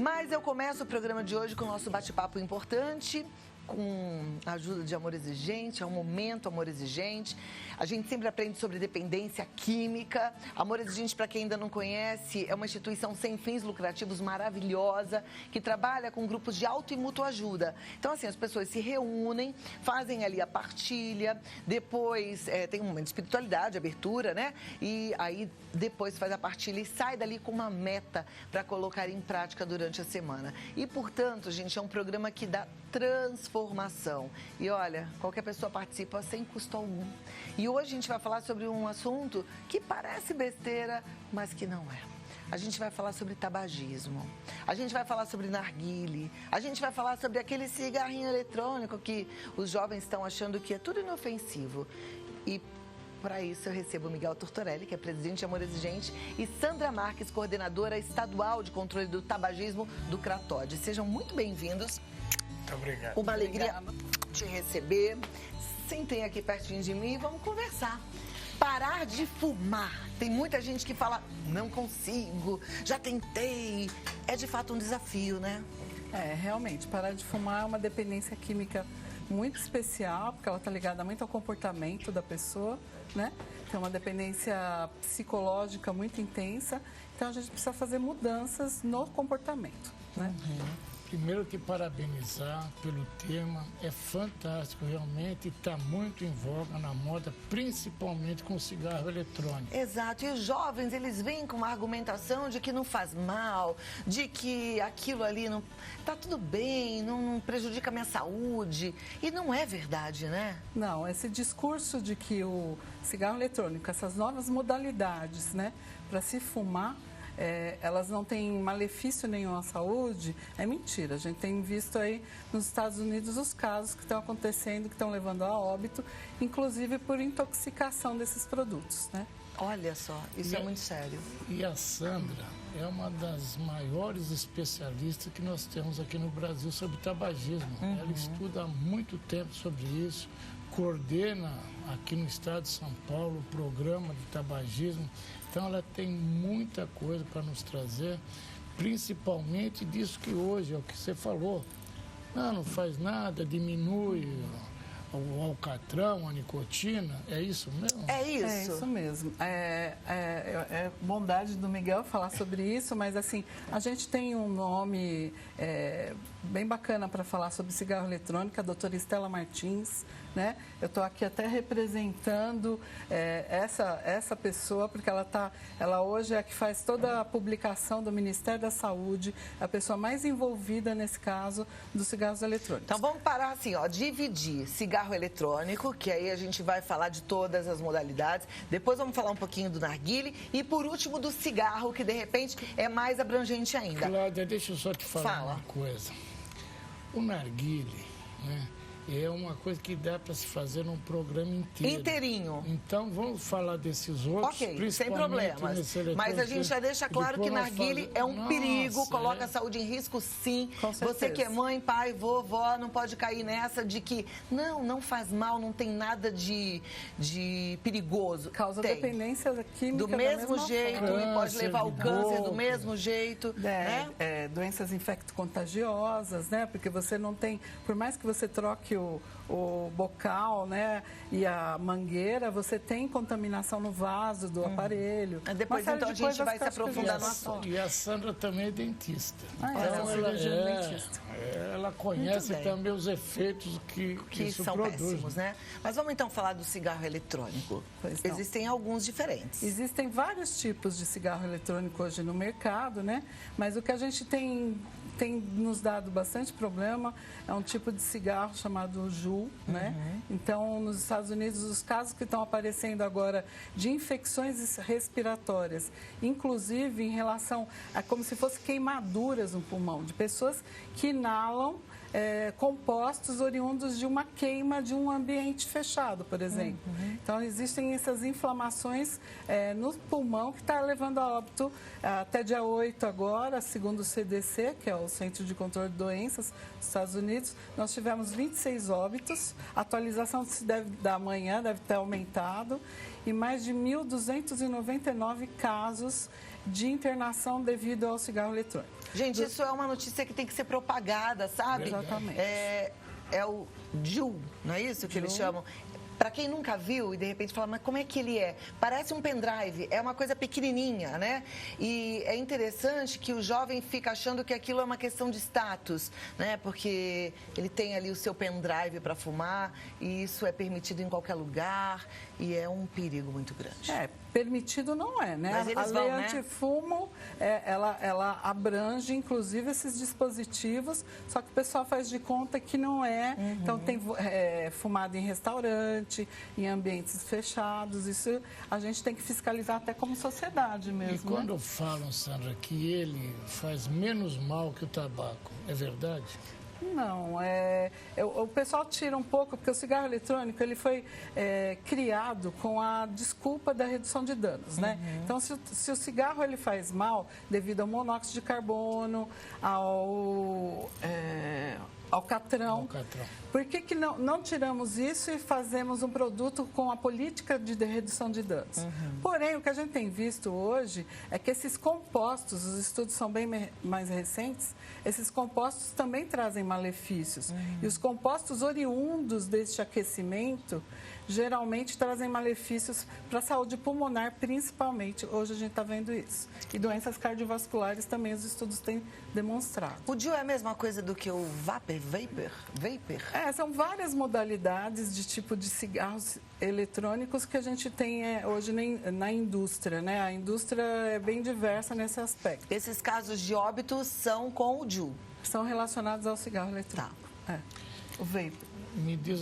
Mas eu começo o programa de hoje com o nosso bate-papo importante, com a ajuda de Amor Exigente, é um momento Amor Exigente. A gente sempre aprende sobre dependência química. Amor Exigente, para quem ainda não conhece, é uma instituição sem fins lucrativos maravilhosa, que trabalha com grupos de auto e mútua ajuda. Então, assim, as pessoas se reúnem, fazem ali a partilha, depois tem um momento de espiritualidade, abertura, né? E aí depois faz a partilha e sai dali com uma meta para colocar em prática durante a semana. E, portanto, gente, é um programa que dá transformação. E olha, qualquer pessoa participa sem custo algum. E hoje a gente vai falar sobre um assunto que parece besteira, mas que não é. A gente vai falar sobre tabagismo, a gente vai falar sobre narguile, a gente vai falar sobre aquele cigarrinho eletrônico que os jovens estão achando que é tudo inofensivo. E para isso eu recebo o Miguel Tortorelli, que é presidente de Amor Exigente, e Sandra Marques, coordenadora estadual de controle do tabagismo do CRATOD. Sejam muito bem-vindos. Muito obrigado. Uma alegria te receber. Sentem aqui pertinho de mim e vamos conversar. Parar de fumar. Tem muita gente que fala, não consigo, já tentei. É de fato um desafio, né? É, realmente, parar de fumar é uma dependência química muito especial, porque ela está ligada muito ao comportamento da pessoa, né? Tem uma dependência psicológica muito intensa, então a gente precisa fazer mudanças no comportamento, né? Primeiro que parabenizar pelo tema, é fantástico realmente, está muito em voga na moda, principalmente com o cigarro eletrônico. Exato, e os jovens, eles vêm com uma argumentação de que não faz mal, de que aquilo ali não tá tudo bem, não prejudica a minha saúde, e não é verdade, né? Não, esse discurso de que o cigarro eletrônico, essas novas modalidades, né, para se fumar, elas não têm malefício nenhum à saúde, é mentira. A gente tem visto aí nos Estados Unidos os casos que estão acontecendo, que estão levando a óbito, inclusive por intoxicação desses produtos, né? Olha só, isso é muito sério. E a Sandra é uma das maiores especialistas que nós temos aqui no Brasil sobre tabagismo. Ela estuda há muito tempo sobre isso, coordena aqui no estado de São Paulo o programa de tabagismo. Então, ela tem muita coisa para nos trazer, principalmente disso que hoje é o que você falou. Não faz nada, diminui o alcatrão, a nicotina, é isso mesmo? É isso mesmo. É bondade do Miguel falar sobre isso, mas assim, a gente tem um nome bem bacana para falar sobre cigarro eletrônico, a doutora Estela Martins, né? Eu estou aqui até representando essa pessoa, porque ela hoje é a que faz toda a publicação do Ministério da Saúde, a pessoa mais envolvida nesse caso dos cigarros eletrônicos. Então vamos parar assim, ó, dividir cigarro eletrônico, que aí a gente vai falar de todas as modalidades, depois vamos falar um pouquinho do narguile e por último do cigarro, que de repente é mais abrangente ainda. Cláudia, deixa eu só te falar uma coisa. O narguile, né? É uma coisa que dá para se fazer num programa inteiro. Inteirinho. Então, vamos falar desses outros, ok, sem problemas. Mas a gente já deixa claro que narguile é um perigo, coloca a saúde em risco, sim. Você que é mãe, pai, vovó, não pode cair nessa de que não faz mal, não tem nada de perigoso. Causa dependência química do mesmo jeito, e pode levar ao câncer do mesmo jeito. Doenças infecto-contagiosas, né? Porque você não tem, por mais que você troque o bocal, né, e a mangueira, você tem contaminação no vaso do aparelho. Depois então a gente vai se aprofundar no assunto. E a Sandra também é dentista. Ela conhece também os efeitos que isso são produz. Péssimos, né? Mas vamos então falar do cigarro eletrônico. Existem alguns diferentes. Existem vários tipos de cigarro eletrônico hoje no mercado, né? Mas o que a gente tem nos dado bastante problema é um tipo de cigarro chamado Juul, né? Então, nos Estados Unidos, os casos que estão aparecendo agora de infecções respiratórias, inclusive em relação a como se fossem queimaduras no pulmão, de pessoas que inalam compostos oriundos de uma queima de um ambiente fechado, por exemplo. Então, existem essas inflamações no pulmão que está levando a óbito até dia 8 agora, segundo o CDC, que é o Centro de Controle de Doenças dos Estados Unidos, nós tivemos 26 óbitos, a atualização da manhã deve ter aumentado, e mais de 1.299 casos de internação devido ao cigarro eletrônico. Gente, isso é uma notícia que tem que ser propagada, sabe? Exatamente. É o Juul, não é isso que eles chamam? Para quem nunca viu e de repente fala, mas como é que ele é? Parece um pendrive, é uma coisa pequenininha, né? E é interessante que o jovem fica achando que aquilo é uma questão de status, né? Porque ele tem ali o seu pendrive para fumar e isso é permitido em qualquer lugar e é um perigo muito grande. Permitido não é, né? Mas eles a lei vão, né? antifumo, ela abrange, inclusive, esses dispositivos, só que o pessoal faz de conta que não é. Então, tem fumado em restaurante, em ambientes fechados. Isso a gente tem que fiscalizar até como sociedade mesmo. E quando falam, Sandra, que ele faz menos mal que o tabaco, é verdade? Não, o pessoal tira um pouco, porque o cigarro eletrônico ele foi criado com a desculpa da redução de danos, né? Então, se o cigarro ele faz mal devido ao monóxido de carbono, ao alcatrão. Por que não tiramos isso e fazemos um produto com a política de redução de danos? Porém, o que a gente tem visto hoje é que esses compostos, os estudos são bem mais recentes, esses compostos também trazem malefícios. E os compostos oriundos deste aquecimento geralmente trazem malefícios para a saúde pulmonar, principalmente. Hoje a gente está vendo isso. E doenças cardiovasculares também os estudos têm demonstrado. O Juul é a mesma coisa do que o vapor? São várias modalidades de tipo de cigarros eletrônicos que a gente tem hoje na indústria, né? A indústria é bem diversa nesse aspecto. Esses casos de óbito são com o Juul? São relacionados ao cigarro eletrônico. Tá. O vapor.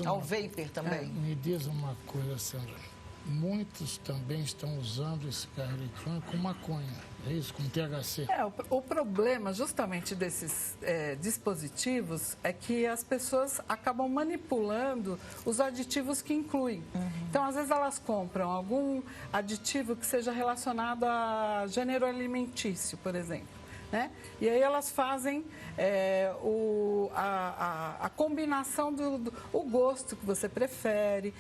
Ao vapor também. Me diz uma coisa, Sandra. Muitos também estão usando esse cigarro eletrônico com maconha, é isso? Com THC? O problema justamente desses dispositivos é que as pessoas acabam manipulando os aditivos que incluem. Então, às vezes, elas compram algum aditivo que seja relacionado a gênero alimentício, por exemplo. Né? E aí elas fazem a combinação o gosto que você prefere.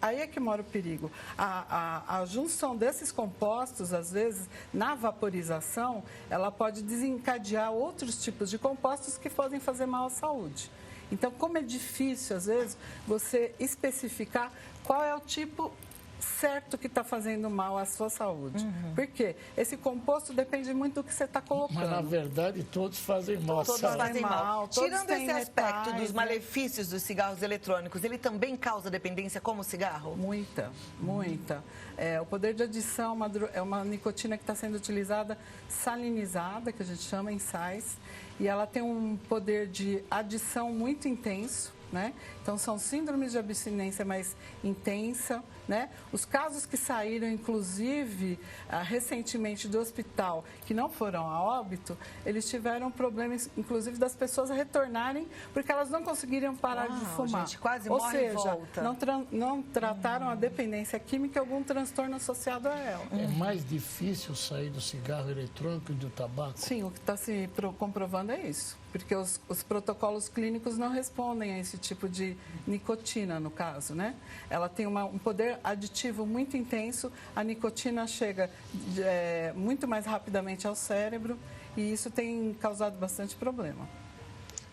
Aí é que mora o perigo. A junção desses compostos, às vezes, na vaporização, ela pode desencadear outros tipos de compostos que podem fazer mal à saúde. Então, como é difícil, às vezes, você especificar qual é o tipo certo que está fazendo mal à sua saúde. Por quê? Esse composto depende muito do que você está colocando. Mas, na verdade, todos fazem mal. Todos fazem mal. Tirando esse aspecto metais, dos malefícios dos cigarros eletrônicos, ele também causa dependência como o cigarro? Muita. O poder de adição é uma nicotina que está sendo utilizada salinizada, que a gente chama em sais, e ela tem um poder de adição muito intenso. Né? Então, são síndromes de abstinência mais intensa. Né? Os casos que saíram, inclusive, recentemente do hospital, que não foram a óbito, eles tiveram problemas, inclusive, das pessoas retornarem porque elas não conseguiriam parar de fumar. Gente, quase Ou morre seja, e volta. não trataram a dependência química e algum transtorno associado a ela. É mais difícil sair do cigarro eletrônico e do tabaco? Sim, o que está se comprovando é isso. Porque os protocolos clínicos não respondem a esse tipo de nicotina, no caso, né? Ela tem um poder aditivo muito intenso, a nicotina chega muito mais rapidamente ao cérebro e isso tem causado bastante problema.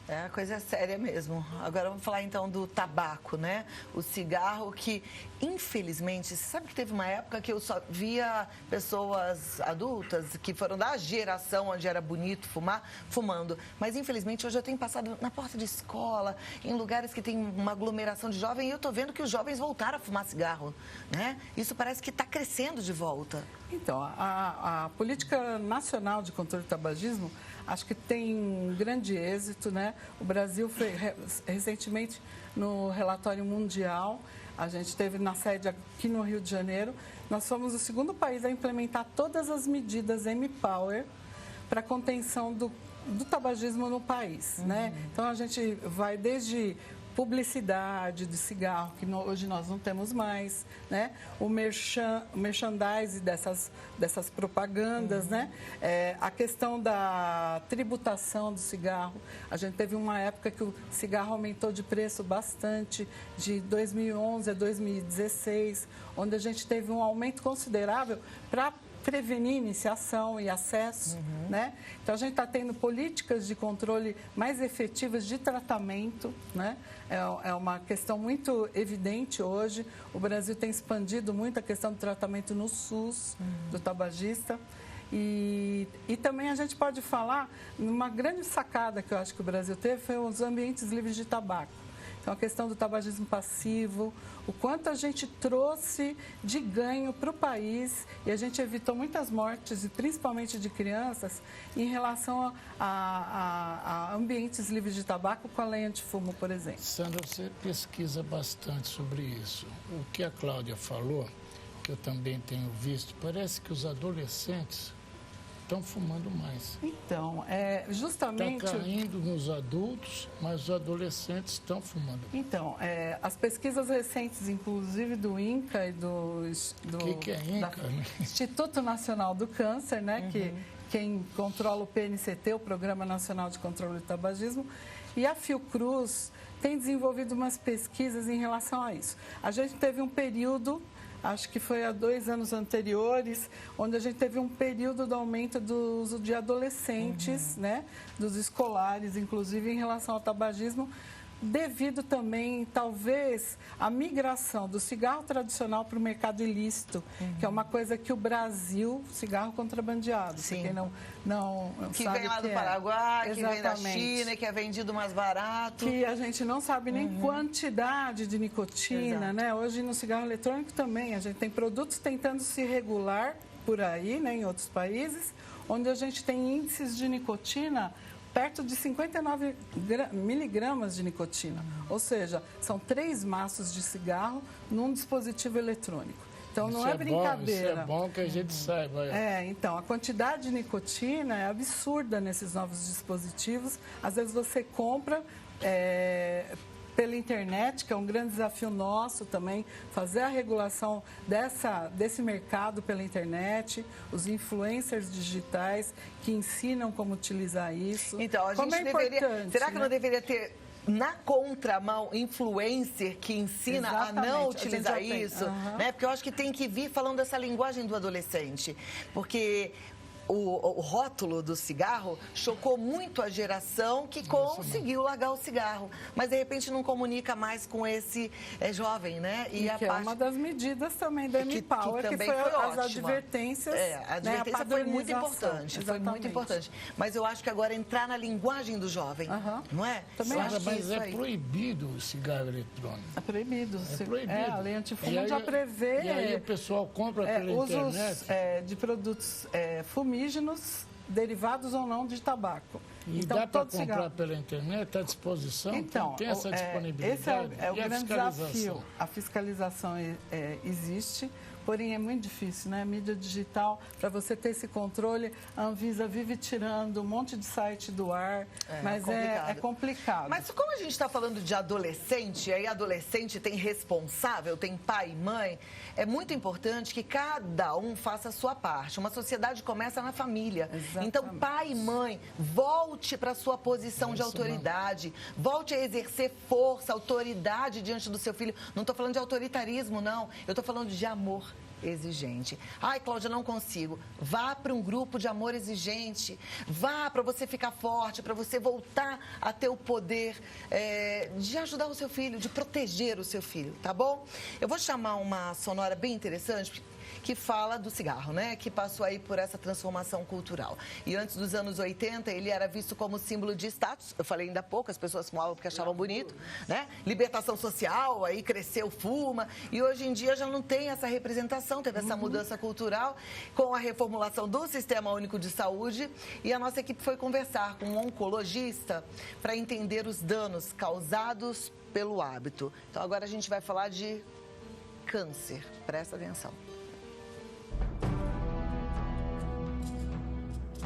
É uma coisa séria mesmo. Agora vamos falar então do tabaco, né? O cigarro que, infelizmente, você sabe que teve uma época que eu só via pessoas adultas que foram da geração onde era bonito fumar, fumando. Mas, infelizmente, hoje eu tenho passado na porta de escola, em lugares que tem uma aglomeração de jovens, e eu estou vendo que os jovens voltaram a fumar cigarro, né? Isso parece que está crescendo de volta. Então, a Política Nacional de Controle do Tabagismo acho que tem um grande êxito, né? O Brasil foi recentemente no relatório mundial, a gente teve na sede aqui no Rio de Janeiro, nós fomos o segundo país a implementar todas as medidas M-Power para contenção do tabagismo no país, né? Então a gente vai desde publicidade de cigarro, que hoje nós não temos mais, né? O merchandising dessas propagandas, né? A questão da tributação do cigarro. A gente teve uma época que o cigarro aumentou de preço bastante, de 2011 a 2016, onde a gente teve um aumento considerável para prevenir iniciação e acesso, né? Então, a gente está tendo políticas de controle mais efetivas de tratamento, né? É uma questão muito evidente hoje. O Brasil tem expandido muito a questão do tratamento no SUS, do tabagista. E também a gente pode falar, uma grande sacada que eu acho que o Brasil teve foi os ambientes livres de tabaco. Então, a questão do tabagismo passivo, o quanto a gente trouxe de ganho para o país e a gente evitou muitas mortes, e principalmente de crianças, em relação a ambientes livres de tabaco com a lei antifumo, por exemplo. Sandra, você pesquisa bastante sobre isso. O que a Cláudia falou, que eu também tenho visto, parece que os adolescentes estão fumando mais. Então, justamente... Está caindo nos adultos, mas os adolescentes estão fumando. Então, as pesquisas recentes, inclusive do INCA e do que é INCA? Instituto Nacional do Câncer, né? Que quem controla o PNCT, o Programa Nacional de Controle do Tabagismo, e a Fiocruz tem desenvolvido umas pesquisas em relação a isso. A gente teve um período... Acho que foi há 2 anos anteriores, onde a gente teve um período do aumento do uso de adolescentes, né, dos escolares, inclusive em relação ao tabagismo, devido também, talvez, à migração do cigarro tradicional para o mercado ilícito, que é uma coisa que o Brasil, cigarro contrabandeado, Sim. porque não que sabe vem lá que do Paraguai, que vem da Exatamente. China, que é vendido mais barato. Que a gente não sabe nem quantidade de nicotina, Exato. né? Hoje no cigarro eletrônico também, a gente tem produtos tentando se regular por aí, né, em outros países, onde a gente tem índices de nicotina perto de 59 miligramas de nicotina. Ou seja, são 3 maços de cigarro num dispositivo eletrônico. Então, não é brincadeira. Isso é bom que a gente saiba. Então, a quantidade de nicotina é absurda nesses novos dispositivos. Às vezes você compra pela internet, que é um grande desafio nosso também, fazer a regulação desse mercado pela internet, os influencers digitais que ensinam como utilizar isso. Então, a gente deveria... Será que não deveria ter... Na contramão, influencer que ensina Exatamente. a não utilizar isso, Uhum. né? Porque eu acho que tem que vir falando essa linguagem do adolescente. Porque o rótulo do cigarro chocou muito a geração que conseguiu largar o cigarro. Mas, de repente, não comunica mais com esse jovem, né? E que é uma das medidas também da M-Power, que foi as advertências. A advertência foi muito importante. Foi muito importante. Mas eu acho que agora entrar na linguagem do jovem, não é? Também Sandra, mas é proibido o cigarro eletrônico. É proibido. É proibido. A lei antifumo já prevê... E aí o pessoal compra pela internet? Usos de produtos fumígenos, derivados ou não de tabaco. E então, dá para comprar pela internet? Está à disposição? Então, tem essa disponibilidade? Esse é o e grande desafio. A fiscalização existe, porém é muito difícil, né? A mídia digital, para você ter esse controle, a Anvisa vive tirando um monte de site do ar, mas é complicado. Mas como a gente está falando de adolescente, aí adolescente tem responsável, tem pai e mãe, é muito importante que cada um faça a sua parte. Uma sociedade começa na família. Exatamente. Então, pai e mãe, volte para a sua posição de autoridade. Volte a exercer força, autoridade diante do seu filho. Não estou falando de autoritarismo, não. Eu estou falando de amor exigente. Ai, Cláudia, não consigo. Vá para um grupo de amor exigente. Vá para você ficar forte, para você voltar a ter o poder de ajudar o seu filho, de proteger o seu filho, tá bom? Eu vou chamar uma sonora bem interessante que fala do cigarro, né? Que passou aí por essa transformação cultural. E antes dos anos 80, ele era visto como símbolo de status. Eu falei ainda há pouco, as pessoas fumavam porque achavam bonito, né? Libertação social, aí cresceu, fuma. E hoje em dia já não tem essa representação, teve essa mudança cultural com a reformulação do Sistema Único de Saúde. E a nossa equipe foi conversar com um oncologista para entender os danos causados pelo hábito. Então agora a gente vai falar de câncer. Presta atenção.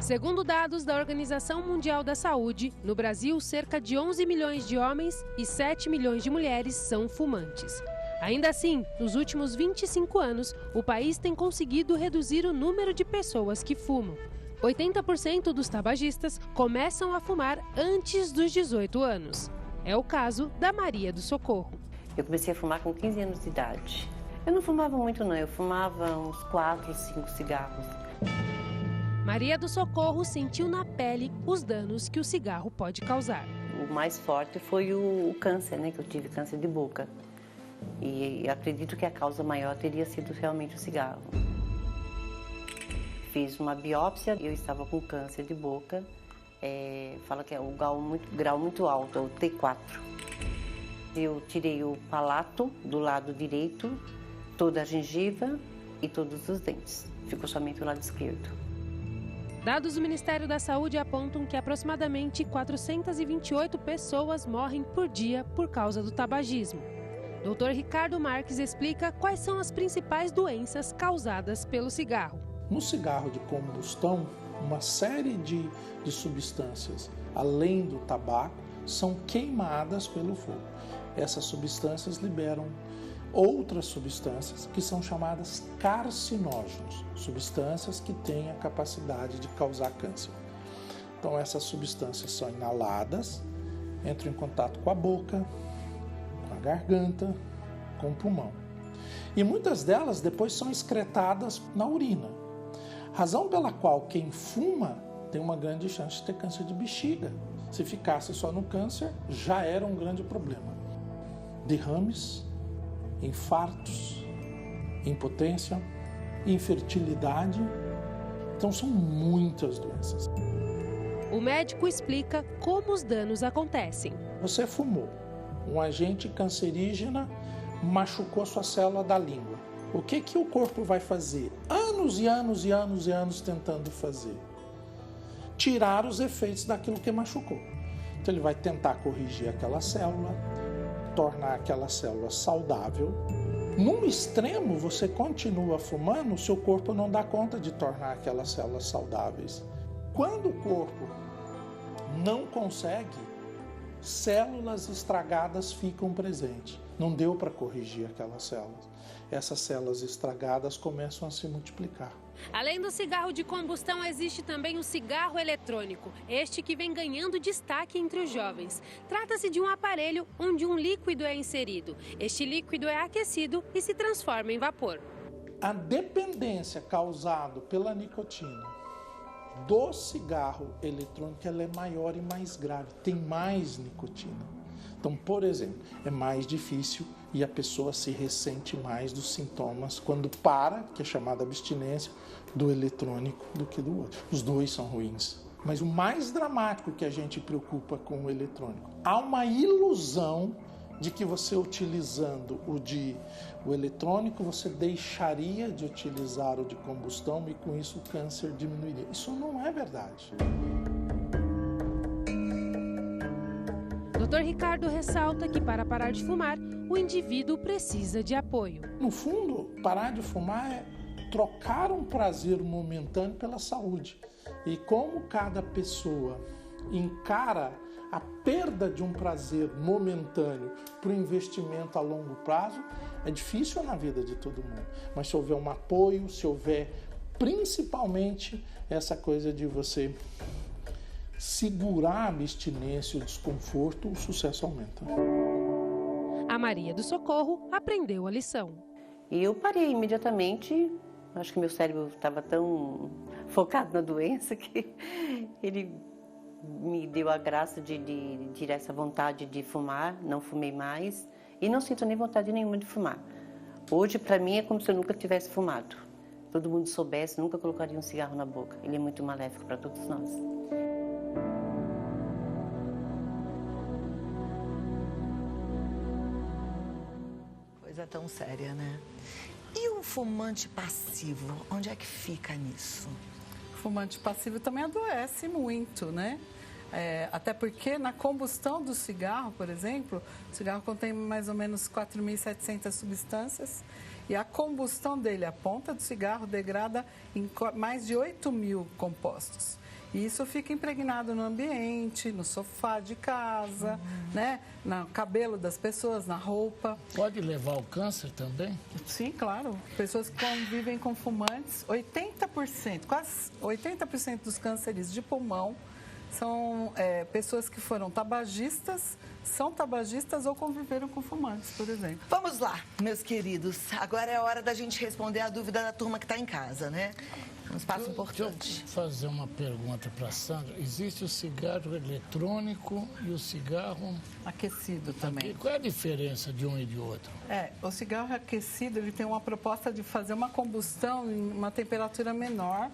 Segundo dados da Organização Mundial da Saúde, no Brasil, cerca de 11 milhões de homens e 7 milhões de mulheres são fumantes. Ainda assim, nos últimos 25 anos, o país tem conseguido reduzir o número de pessoas que fumam. 80% dos tabagistas começam a fumar antes dos 18 anos. É o caso da Maria do Socorro. Eu comecei a fumar com 15 anos de idade. Eu não fumava muito não, eu fumava uns 4, 5 cigarros. Maria do Socorro sentiu na pele os danos que o cigarro pode causar. O mais forte foi o câncer, né? Que eu tive câncer de boca. E acredito que a causa maior teria sido realmente o cigarro. Fiz uma biópsia e eu estava com câncer de boca. Fala que é o grau muito alto, é o T4. Eu tirei o palato do lado direito, toda a gengiva e todos os dentes. Ficou somente o lado esquerdo. Dados do Ministério da Saúde apontam que aproximadamente 428 pessoas morrem por dia por causa do tabagismo. Dr. Ricardo Marques explica quais são as principais doenças causadas pelo cigarro. No cigarro de combustão, uma série de substâncias, além do tabaco, são queimadas pelo fogo. Essas substâncias liberam outras substâncias que são chamadas carcinógenos, substâncias que têm a capacidade de causar câncer. Então essas substâncias são inaladas, entram em contato com a boca, com a garganta, com o pulmão. E muitas delas depois são excretadas na urina, razão pela qual quem fuma tem uma grande chance de ter câncer de bexiga. Se ficasse só no câncer, já era um grande problema. Derrames, infartos, impotência, infertilidade. Então são muitas doenças. O médico explica como os danos acontecem. Você fumou, um agente cancerígeno machucou sua célula da língua. O que o corpo vai fazer? Anos e anos e anos e anos tentando fazer. Tirar os efeitos daquilo que machucou. Então ele vai tentar corrigir aquela célula, tornar aquela célula saudável. Num extremo, você continua fumando, o seu corpo não dá conta de tornar aquelas células saudáveis. Quando o corpo não consegue, células estragadas ficam presentes. Não deu para corrigir aquelas células. Essas células estragadas começam a se multiplicar. Além do cigarro de combustão, existe também o cigarro eletrônico, este que vem ganhando destaque entre os jovens. Trata-se de um aparelho onde um líquido é inserido. Este líquido é aquecido e se transforma em vapor. A dependência causada pela nicotina do cigarro eletrônico ela é maior e mais grave, tem mais nicotina. Então, por exemplo, é mais difícil e a pessoa se ressente mais dos sintomas quando para, que é chamada abstinência, do eletrônico do que do outro. Os dois são ruins. Mas o mais dramático que a gente preocupa com o eletrônico, há uma ilusão de que você utilizando o eletrônico, você deixaria de utilizar o de combustão e com isso o câncer diminuiria. Isso não é verdade. Dr. Ricardo ressalta que para parar de fumar, o indivíduo precisa de apoio. No fundo, parar de fumar é trocar um prazer momentâneo pela saúde. E como cada pessoa encara a perda de um prazer momentâneo para o investimento a longo prazo, é difícil na vida de todo mundo. Mas se houver um apoio, se houver principalmente essa coisa de você segurar a abstinência e o desconforto, o sucesso aumenta. A Maria do Socorro aprendeu a lição. E eu parei imediatamente. Acho que meu cérebro estava tão focado na doença que ele me deu a graça de tirar essa vontade de fumar. Não fumei mais e não sinto nem vontade nenhuma de fumar. Hoje, para mim, é como se eu nunca tivesse fumado. Todo mundo soubesse, nunca colocaria um cigarro na boca. Ele é muito maléfico para todos nós. Coisa tão séria, né? E o fumante passivo, onde é que fica nisso? O fumante passivo também adoece muito, né? Até porque na combustão do cigarro, por exemplo, o cigarro contém mais ou menos 4.700 substâncias e a combustão dele, a ponta do cigarro, degrada em mais de 8.000 compostos. E isso fica impregnado no ambiente, no sofá de casa, né? No cabelo das pessoas, na roupa. Pode levar ao câncer também? Sim, claro. Pessoas que convivem com fumantes, 80%, quase 80% dos cânceres de pulmão são pessoas que foram tabagistas, são tabagistas ou conviveram com fumantes, por exemplo. Vamos lá, meus queridos. Agora é a hora da gente responder a dúvida da turma que está em casa, né? Um espaço importante. Deixa eu fazer uma pergunta para a Sandra. Existe o cigarro eletrônico e o cigarro Aquecido também. Qual é a diferença de um e de outro? O cigarro aquecido, ele tem uma proposta de fazer uma combustão em uma temperatura menor,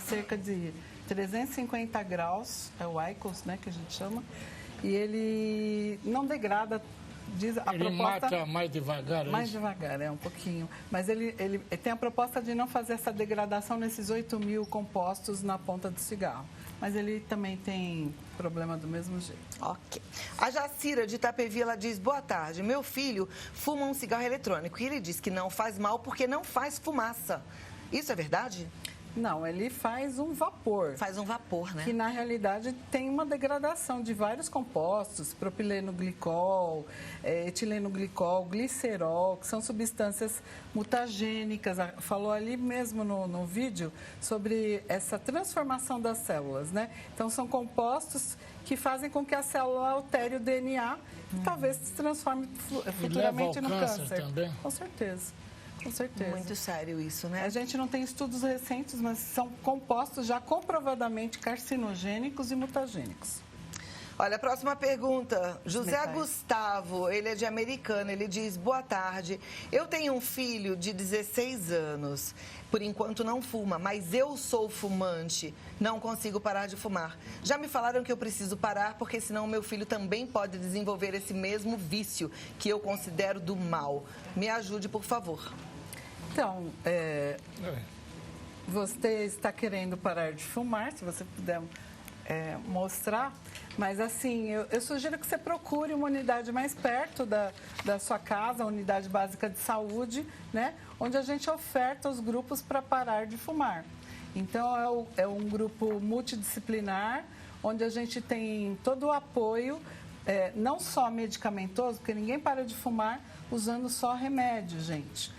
cerca de 350 graus, é o IQOS, né, que a gente chama, e ele não degrada. Diz a ele proposta, mata mais devagar? Mais devagar, um pouquinho. Mas ele tem a proposta de não fazer essa degradação nesses 8.000 compostos na ponta do cigarro. Mas ele também tem problema do mesmo jeito. Ok. A Jacira de Itapevi, ela diz, boa tarde, meu filho fuma um cigarro eletrônico e ele diz que não faz mal porque não faz fumaça. Isso é verdade? Não, ele faz um vapor. Faz um vapor, né? Que, na realidade, tem uma degradação de vários compostos, propilenoglicol, etilenoglicol, glicerol, que são substâncias mutagênicas. Falou ali mesmo no vídeo sobre essa transformação das células, né? Então, são compostos que fazem com que a célula altere o DNA e talvez se transforme futuramente no câncer. Também? Com certeza. Com certeza. Muito sério isso, né? A gente não tem estudos recentes, mas são compostos já comprovadamente carcinogênicos e mutagênicos. Olha, a próxima pergunta. José Gustavo, ele é de Americana, ele diz, boa tarde, eu tenho um filho de 16 anos, por enquanto não fuma, mas eu sou fumante, não consigo parar de fumar. Já me falaram que eu preciso parar, porque senão meu filho também pode desenvolver esse mesmo vício que eu considero do mal. Me ajude, por favor. Então, você está querendo parar de fumar, se você puder mostrar, mas assim, eu sugiro que você procure uma unidade mais perto da sua casa, a unidade básica de saúde, né, onde a gente oferta os grupos para parar de fumar. Então, é um grupo multidisciplinar, onde a gente tem todo o apoio, não só medicamentoso, porque ninguém para de fumar usando só remédio, gente.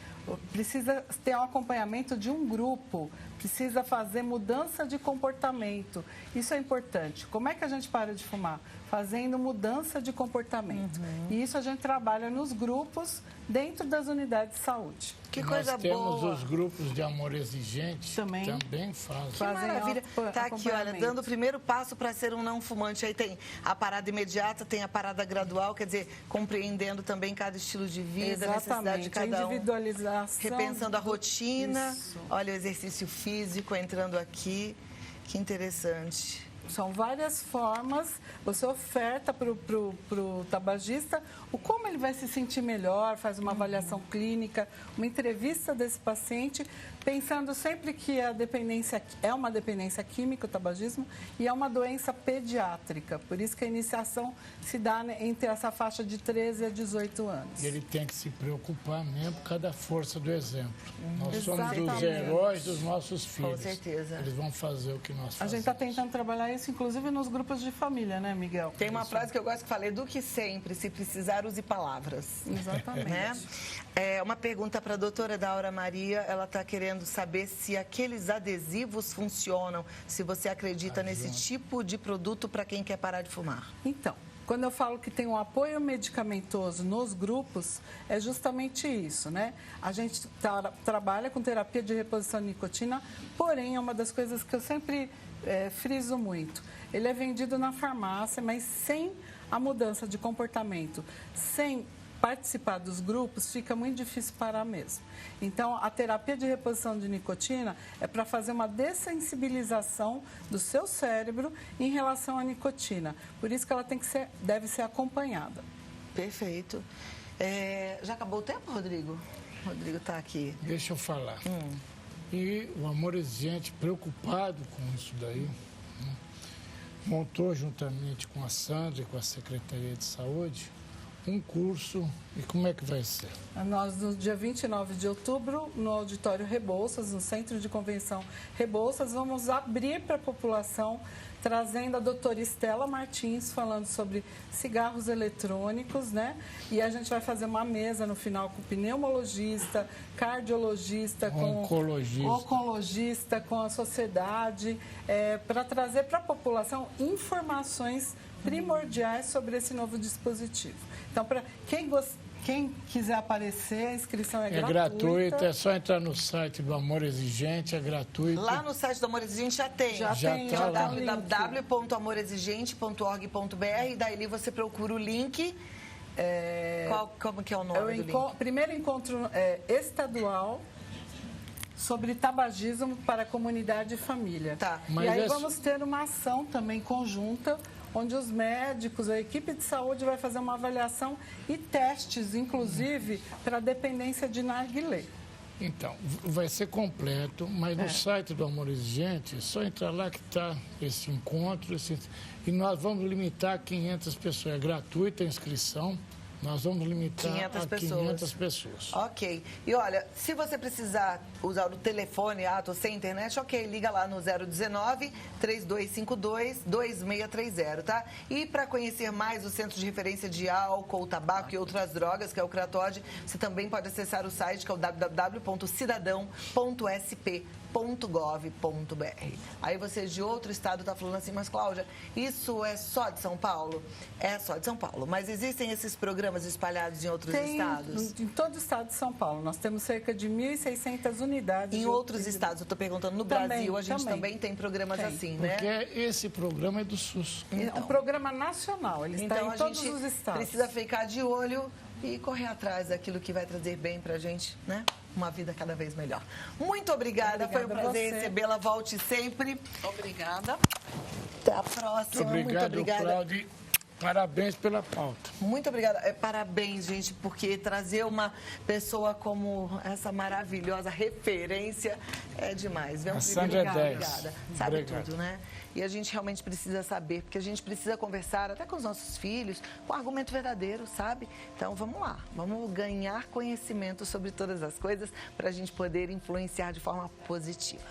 Precisa ter um acompanhamento de um grupo, precisa fazer mudança de comportamento. Isso é importante. Como é que a gente para de fumar? Fazendo mudança de comportamento. E isso a gente trabalha nos grupos dentro das unidades de saúde. Que coisa boa. Nós temos os grupos de amor exigente, também fazem. Que maravilha. Tá aqui, olha, dando o primeiro passo para ser um não fumante. Aí tem a parada imediata, tem a parada gradual, quer dizer, compreendendo também cada estilo de vida, a necessidade de cada um. Individualização. Repensando a rotina. Isso. Olha o exercício físico entrando aqui. Que interessante. São várias formas, você oferta para o tabagista o como ele vai se sentir melhor, faz uma avaliação clínica, uma entrevista desse paciente, pensando sempre que a dependência é uma dependência química, o tabagismo, e é uma doença pediátrica. Por isso que a iniciação se dá entre essa faixa de 13 a 18 anos. E ele tem que se preocupar mesmo por causa da força do exemplo. Nós somos Exatamente. os heróis dos nossos filhos. Com certeza. Eles vão fazer o que nós fazemos. A gente está tentando trabalhar isso, inclusive, nos grupos de família, né, Miguel? Tem uma frase que eu gosto que falei, do que sempre, se precisar, use palavras. Exatamente. Né? Uma pergunta para a doutora Daura Maria, ela está querendo saber se aqueles adesivos funcionam, se você acredita nesse tipo de produto para quem quer parar de fumar. Então, quando eu falo que tem um apoio medicamentoso nos grupos, é justamente isso, né? A gente trabalha com terapia de reposição de nicotina, porém, é uma das coisas que eu sempre friso muito. Ele é vendido na farmácia, mas sem a mudança de comportamento, sem participar dos grupos, fica muito difícil parar mesmo. Então, a terapia de reposição de nicotina é para fazer uma dessensibilização do seu cérebro em relação à nicotina. Por isso que ela deve ser acompanhada. Perfeito. Já acabou o tempo, Rodrigo? O Rodrigo está aqui. Deixa eu falar. E o Amor Exigente, preocupado com isso daí, né, montou juntamente com a Sandra e com a Secretaria de Saúde um curso. E como é que vai ser? Nós, no dia 29 de outubro, no Auditório Rebouças, no Centro de Convenção Rebouças, vamos abrir para a população, trazendo a doutora Estela Martins, falando sobre cigarros eletrônicos, né? E a gente vai fazer uma mesa no final com pneumologista, cardiologista, com oncologista, com a sociedade, para trazer para a população informações primordiais sobre esse novo dispositivo. Então, para quem Quem quiser aparecer, a inscrição é É gratuita, é só entrar no site do Amor Exigente, é gratuito. Lá no site do Amor Exigente já tem. Já tem, tá lá. www.amorexigente.org.br e daí você procura o link. Como que é o nome do link? Primeiro encontro estadual sobre tabagismo para a comunidade e família. Tá. E Mas aí vamos ter uma ação também conjunta, onde os médicos, a equipe de saúde vai fazer uma avaliação e testes, inclusive, para dependência de narguilé. Então, vai ser completo, mas no site do Amor Exigente, é só entrar lá que está esse encontro, e nós vamos limitar a 500 pessoas. É gratuita a inscrição, nós vamos limitar 500 a pessoas. 500 pessoas. Ok. E olha, se você precisar usar o telefone, tô sem internet, ok, liga lá no 019-3252-2630, tá? E para conhecer mais o Centro de Referência de Álcool, Tabaco e Outras Drogas, que é o CRATOD, você também pode acessar o site, que é o www.cidadão.sp.gov.br. Aí você de outro estado está falando assim, mas Cláudia, isso é só de São Paulo? É só de São Paulo, mas existem esses programas espalhados em outros estados? Em todo o estado de São Paulo. Nós temos cerca de 1.600 unidades. Em outros estados, eu estou perguntando, no Brasil, a gente também tem programas assim, né? Porque esse programa é do SUS. É um programa nacional, ele está em todos os estados. Precisa ficar de olho e correr atrás daquilo que vai trazer bem pra gente, né? Uma vida cada vez melhor. Muito obrigada, foi um prazer recebê-la. Volte sempre. Obrigada. Até a próxima. Muito obrigado, Cláudia. Parabéns pela pauta. Muito obrigada. Parabéns, gente, porque trazer uma pessoa como essa maravilhosa referência é demais. A Sandra é 10. Obrigada. Sabe tudo, né? E a gente realmente precisa saber, porque a gente precisa conversar até com os nossos filhos, com argumento verdadeiro, sabe? Então, vamos lá. Vamos ganhar conhecimento sobre todas as coisas para a gente poder influenciar de forma positiva.